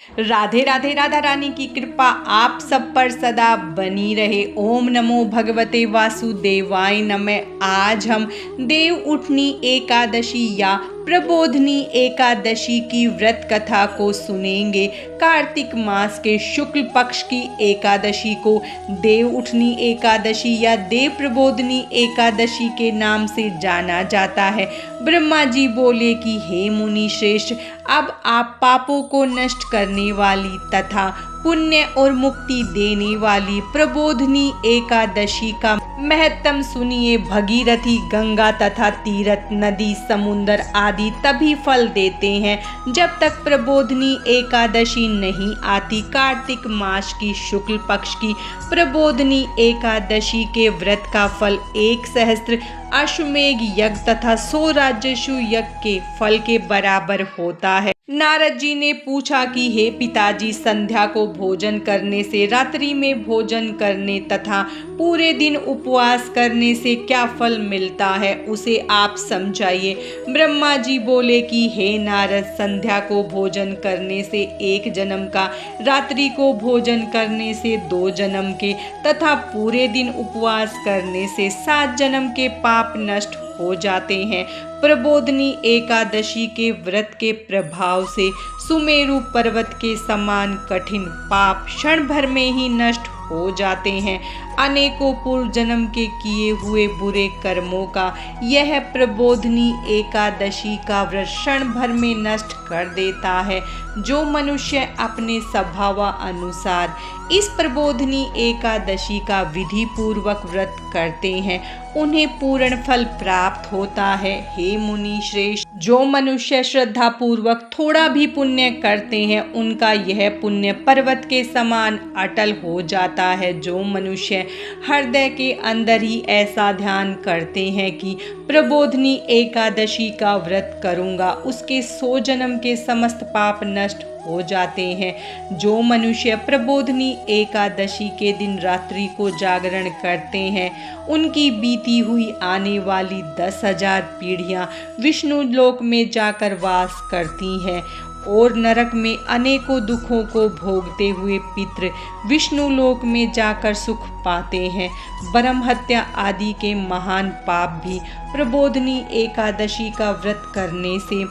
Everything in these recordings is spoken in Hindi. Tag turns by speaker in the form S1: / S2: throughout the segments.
S1: राधे राधे। राधा रानी की कृपा आप सब पर सदा बनी रहे। ओम नमो भगवते वासुदेवाय नमः। आज हम देव उठनी एकादशी या प्रबोधनी एकादशी की व्रत कथा को सुनेंगे। कार्तिक मास के शुक्ल पक्ष की एकादशी को देव उठनी एकादशी या देव प्रबोधनी एकादशी के नाम से जाना जाता है। ब्रह्मा जी बोले कि हे मुनि श्रेष्ठ, अब आप पापों को नष्ट करने वाली तथा पुण्य और मुक्ति देने वाली प्रबोधनी एकादशी का महत्तम सुनिए। भगीरथी, गंगा तथा तीर्थ, नदी, समुद्र आदि तभी फल देते हैं जब तक प्रबोधनी एकादशी नहीं आती। कार्तिक मास की शुक्ल पक्ष की प्रबोधनी एकादशी के व्रत का फल 1 सहस्त्र अश्वमेघ यज्ञ तथा 100 राजस्व यज्ञ के फल के बराबर होता है। नारद जी ने पूछा कि हे पिताजी, संध्या को भोजन करने से, रात्रि में भोजन करने तथा पूरे दिन उपवास करने से क्या फल मिलता है, उसे आप समझाइए। ब्रह्मा जी बोले कि हे नारद, संध्या को भोजन करने से 1 जन्म का, रात्रि को भोजन करने से 2 जन्म के तथा पूरे दिन उपवास करने से 7 जन्म के पाप नष्ट हो जाते हैं। प्रबोधनी एकादशी के व्रत के प्रभाव से सुमेरु पर्वत के समान कठिन पाप क्षण भर में ही नष्ट हो जाते हैं। अनेकों पूर्व जन्म के किए हुए बुरे कर्मों का यह प्रबोधनी एकादशी का व्रत क्षण भर में नष्ट कर देता है। जो मनुष्य अपने स्वभाव अनुसार इस प्रबोधनी एकादशी का विधि पूर्वक व्रत करते हैं, उन्हें पूर्ण फल प्राप्त होता है। हे मुनि श्रेष्ठ, जो मनुष्य श्रद्धा पूर्वक थोड़ा भी पुण्य करते हैं, उनका यह पुण्य पर्वत के समान अटल हो जाता है। जो मनुष्य हृदय के अंदर ही ऐसा ध्यान करते हैं कि प्रबोधनी एकादशी का व्रत करूंगा, उसके 100 जन्म के समस्त पाप नष्ट हो जाते हैं। जो मनुष्य प्रबोधनी एकादशी के दिन रात्रि को जागरण करते हैं, उनकी बीती हुई आने वाली 10,000 पीढ़ियां विष्णु लोक में जाकर वास करती हैं और नरक में अनेकों दुखों को भोगते हुए पितृ विष्णु लोक में जाकर सुख पाते हैं। ब्रह्म हत्या आदि के महान पाप भी प्रबोधनी एकादशी का व्रत करने से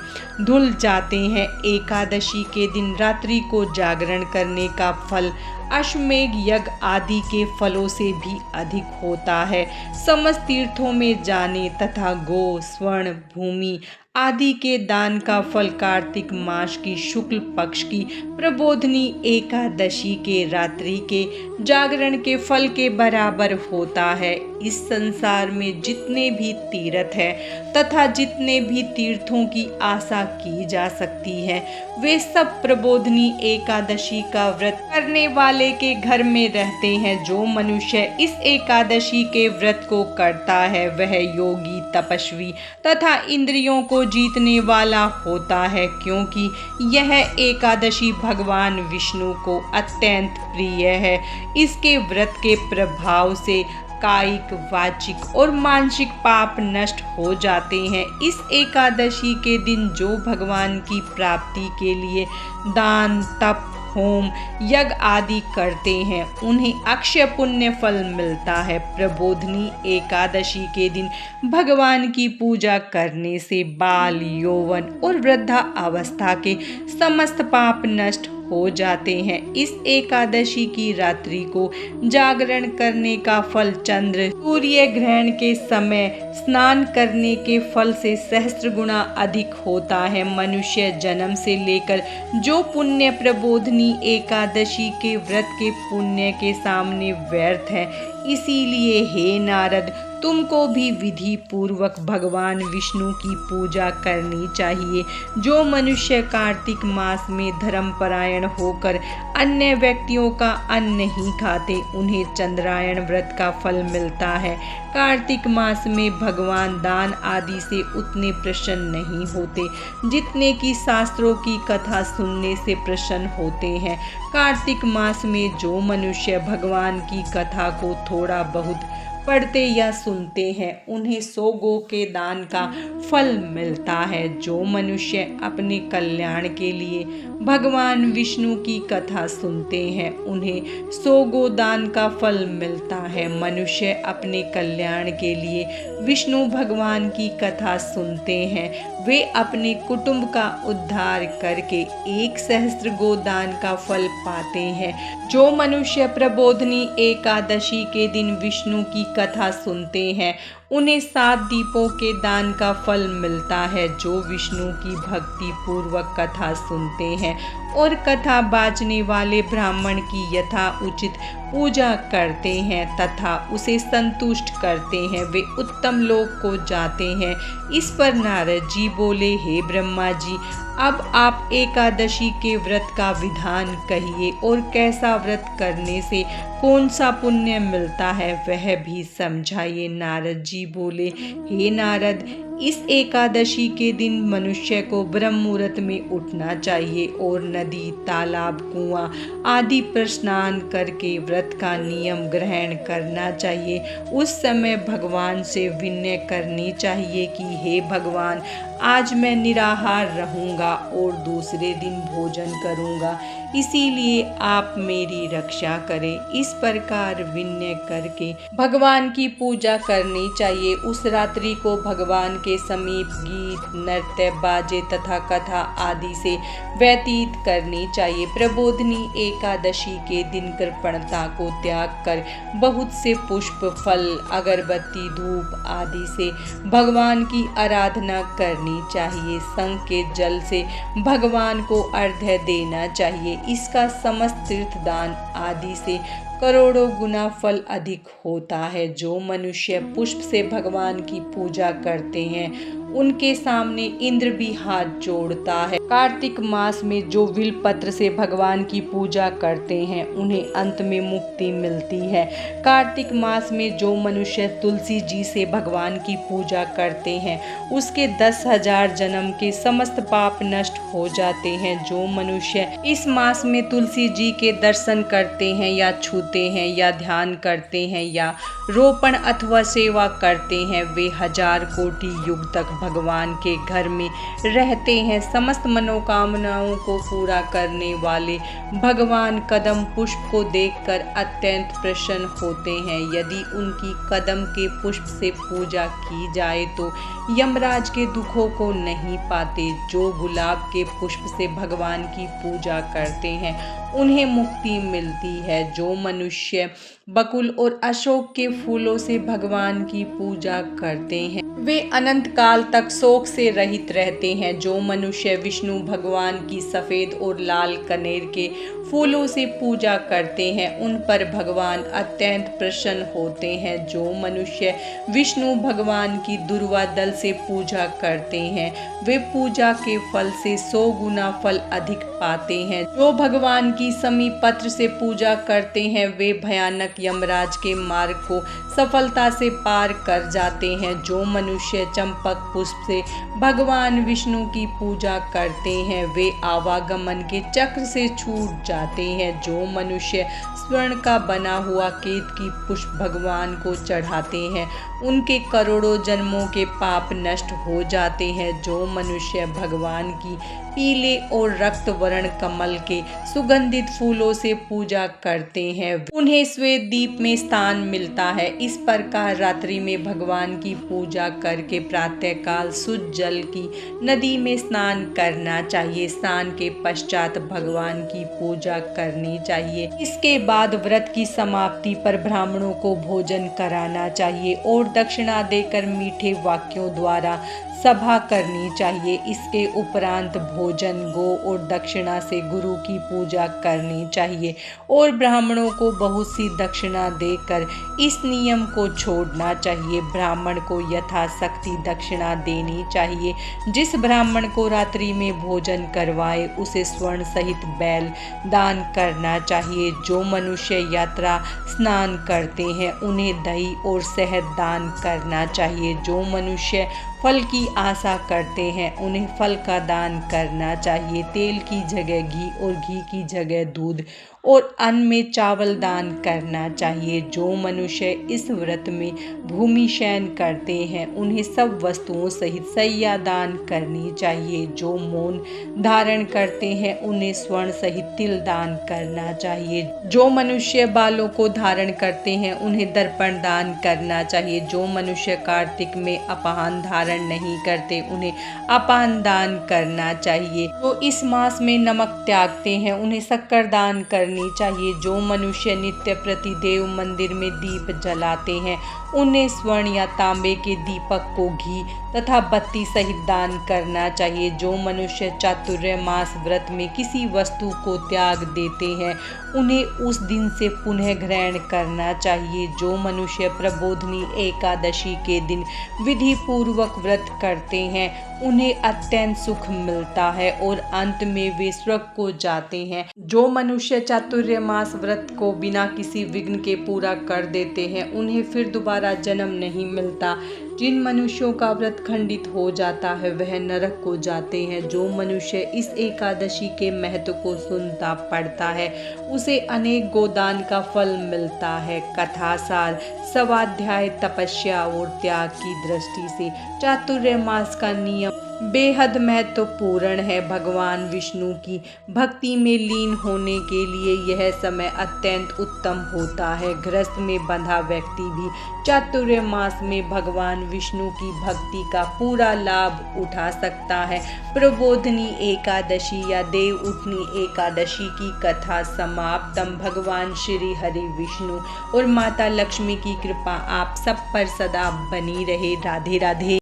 S1: धुल जाते हैं। एकादशी के दिन रात्रि को जागरण करने का फल अश्वमेघ यज्ञ आदि के फलों से भी अधिक होता है। समस्त तीर्थों में जाने तथा गो, स्वर्ण, भूमि आदि के दान का फल कार्तिक मास की शुक्ल पक्ष की प्रबोधनी एकादशी के रात्रि के जागरण के फल के बराबर होता है। इस संसार में जितने भी तीर्थ हैं तथा जितने भी तीर्थों की आशा की जा सकती है, वे सब प्रबोधनी एकादशी का व्रत करने वाले के घर में रहते हैं। जो मनुष्य इस एकादशी के व्रत को करता है, वह योगी, तपस्वी तथा इंद्रियों को जीतने वाला होता है, क्योंकि यह एकादशी भगवान विष्णु को अत्यंत प्रिय है। इसके व्रत के प्रभाव से कायिक, वाचिक और मानसिक पाप नष्ट हो जाते हैं। इस एकादशी के दिन जो भगवान की प्राप्ति के लिए दान, तप, होम, यज्ञ आदि करते हैं, उन्हें अक्षय पुण्य फल मिलता है। प्रबोधनी एकादशी के दिन भगवान की पूजा करने से बाल, यौवन और वृद्धा अवस्था के समस्त पाप नष्ट हो जाते हैं। इस एकादशी की रात्रि को जागरण करने का फल चंद्र सूर्य ग्रहण के समय स्नान करने के फल से सहस्त्र गुना अधिक होता है। मनुष्य जन्म से लेकर जो पुण्य प्रबोधनी एकादशी के व्रत के पुण्य के सामने व्यर्थ है। इसीलिए हे नारद, तुमको भी विधि पूर्वक भगवान विष्णु की पूजा करनी चाहिए। जो मनुष्य कार्तिक मास में धर्मपरायण होकर अन्य व्यक्तियों का अन्न नहीं खाते, उन्हें चंद्रायण व्रत का फल मिलता है। कार्तिक मास में भगवान दान आदि से उतने प्रसन्न नहीं होते जितने कि शास्त्रों की कथा सुनने से प्रसन्न होते हैं। कार्तिक मास में जो मनुष्य भगवान की कथा को थोड़ा बहुत पढ़ते या सुनते हैं, उन्हें 100 गो के दान का फल मिलता है। जो मनुष्य अपने कल्याण के लिए भगवान विष्णु की कथा सुनते हैं उन्हें 100 गोदान का फल मिलता है। मनुष्य अपने कल्याण के लिए विष्णु भगवान की कथा सुनते हैं, वे अपने कुटुंब का उद्धार करके 1 सहस्त्र गोदान का फल पाते हैं। जो मनुष्य प्रबोधनी एकादशी के दिन विष्णु की कथा सुनते हैं उन्हें 7 दीपों के दान का फल मिलता है। जो विष्णु की भक्ति पूर्वक कथा सुनते हैं और कथा बाजने वाले ब्राह्मण की यथा उचित पूजा करते हैं तथा उसे संतुष्ट करते हैं, वे उत्तम लोक को जाते हैं। इस पर नारद जी बोले, हे ब्रह्मा जी, अब आप एकादशी के व्रत का विधान कहिए और कैसा व्रत करने से कौन सा पुण्य मिलता है वह भी समझाइए। नारद जी बोले, हे नारद, इस एकादशी के दिन मनुष्य को ब्रह्म मुहूर्त में उठना चाहिए और नदी, तालाब, कुआं आदि पर स्नान करके व्रत का नियम ग्रहण करना चाहिए। उस समय भगवान से विनय करनी चाहिए कि हे भगवान, आज मैं निराहार रहूंगा और दूसरे दिन भोजन करूंगा, इसीलिए आप मेरी रक्षा करें। इस प्रकार विनय करके भगवान की पूजा करनी चाहिए। उस रात्रि को भगवान के समीप गीत, नृत्य, बाजे तथा कथा आदि से व्यतीत करनी चाहिए। प्रबोधनी एकादशी के दिन कृपणता को त्याग कर बहुत से पुष्प, फल, अगरबत्ती, धूप आदि से भगवान की आराधना करनी चाहिए। शंख के जल से भगवान को अर्घ्य देना चाहिए। इसका समस्त तीर्थदान आदि से करोड़ों गुना फल अधिक होता है। जो मनुष्य पुष्प से भगवान की पूजा करते हैं उनके सामने इंद्र भी हाथ जोड़ता है। कार्तिक मास में जो विल पत्र से भगवान की पूजा करते हैं उन्हें अंत में मुक्ति मिलती है। कार्तिक मास में जो मनुष्य तुलसी जी से भगवान की पूजा करते हैं उसके 10,000 जन्म के समस्त पाप नष्ट हो जाते हैं। जो मनुष्य इस मास में तुलसी जी के दर्शन करते हैं या छूते हैं या ध्यान करते हैं या रोपण अथवा सेवा करते हैं, वे 1000 कोटि युग तक भगवान के घर में रहते हैं। समस्त मनोकामनाओं को पूरा करने वाले भगवान कदम पुष्प को देखकर अत्यंत प्रसन्न होते हैं। यदि उनकी कदम के पुष्प से पूजा की जाए तो यमराज के दुखों को नहीं पाते। जो गुलाब के पुष्प से भगवान की पूजा करते हैं उन्हें मुक्ति मिलती है। जो मनुष्य बकुल और अशोक के फूलों से भगवान की पूजा करते हैं वे अनंत काल तक शोक से रहित रहते हैं। जो मनुष्य विष्णु भगवान की सफेद और लाल कनेर के फूलों से पूजा करते हैं उन पर भगवान अत्यंत प्रसन्न होते हैं। जो मनुष्य विष्णु भगवान की दुर्वा दल से पूजा करते हैं वे पूजा के फल से 100 गुना फल अधिक पाते हैं। जो भगवान की समीप पत्र से पूजा करते हैं वे भयानक यमराज के मार्ग को सफलता से पार कर जाते हैं। जो मनुष्य चंपक पुष्प से भगवान विष्णु की पूजा करते हैं वे आवागमन के चक्र से छूट जाते हैं। जो मनुष्य स्वर्ण का बना हुआ केतकी पुष्प भगवान को चढ़ाते हैं उनके करोड़ों जन्मों के पाप नष्ट हो जाते हैं। जो मनुष्य भगवान की पीले और रक्त वर्ण कमल के सुगंधित फूलों से पूजा करते हैं उन्हें श्वेत दीप में स्थान मिलता है। इस प्रकार रात्रि में भगवान की पूजा करके प्रातःकाल शुद्ध जल की नदी में स्नान करना चाहिए। स्नान के पश्चात भगवान की पूजा करनी चाहिए। इसके बाद व्रत की समाप्ति पर ब्राह्मणों को भोजन कराना चाहिए और दक्षिणा देकर मीठे वाक्यों द्वारा सभा करनी चाहिए। इसके उपरांत भोजन, गो और दक्षिणा से गुरु की पूजा करनी चाहिए और ब्राह्मणों को बहुत सी दक्षिणा देकर इस नियम को छोड़ना चाहिए। ब्राह्मण को यथाशक्ति दक्षिणा देनी चाहिए। जिस ब्राह्मण को रात्रि में भोजन करवाए उसे स्वर्ण सहित बैल दान करना चाहिए। जो मनुष्य यात्रा स्नान करते हैं उन्हें दही और शहद दान करना चाहिए। जो मनुष्य फल की आशा करते हैं उन्हें फल का दान करना चाहिए। तेल की जगह घी और घी की जगह दूध और अन्न में चावल दान करना चाहिए। जो मनुष्य इस व्रत में भूमि शयन करते हैं उन्हें सब वस्तुओं सहित सैया दान करनी चाहिए। जो मौन धारण करते हैं उन्हें स्वर्ण सहित तिल दान करना चाहिए। जो मनुष्य बालों को धारण करते हैं उन्हें दर्पण दान करना चाहिए। जो मनुष्य कार्तिक में अपान धारण नहीं करते उन्हें अपान दान करना चाहिए। जो इस मास में नमक त्यागते हैं उन्हें शक्कर दान करनी चाहिए। जो मनुष्य नित्य प्रति देव मंदिर में दीप जलाते हैं उन्हें स्वर्ण या तांबे के दीपक को घी तथा बत्ती सहित दान करना चाहिए। जो मनुष्य चातुर्मास व्रत में किसी वस्तु को त्याग देते हैं उन्हें उस दिन से पुनः ग्रहण करना चाहिए। जो मनुष्य प्रबोधनी एकादशी के दिन विधि पूर्वक व्रत करते हैं उन्हें अत्यंत सुख मिलता है और अंत में वे स्वर्ग को जाते हैं। जो मनुष्य चातुर्मास व्रत को बिना किसी विघ्न के पूरा कर देते हैं उन्हें फिर दोबारा जन्म नहीं मिलता। जिन मनुष्यों का व्रत खंडित हो जाता है वह नरक को जाते हैं। जो मनुष्य इस एकादशी के महत्व को सुनता पढ़ता है उसे अनेक गोदान का फल मिलता है। कथा सार स्वाध्याय तपस्या और त्याग की दृष्टि से चातुर्मास का नियम बेहद महत्वपूर्ण है। भगवान विष्णु की भक्ति में लीन होने के लिए यह समय अत्यंत उत्तम होता है। गृहस्थ में बंधा व्यक्ति भी चातुर्मास में भगवान विष्णु की भक्ति का पूरा लाभ उठा सकता है। प्रबोधनी एकादशी या देव उठनी एकादशी की कथा समाप्तम। भगवान श्री हरि विष्णु और माता लक्ष्मी की कृपा आप सब पर सदा बनी रहे। राधे राधे।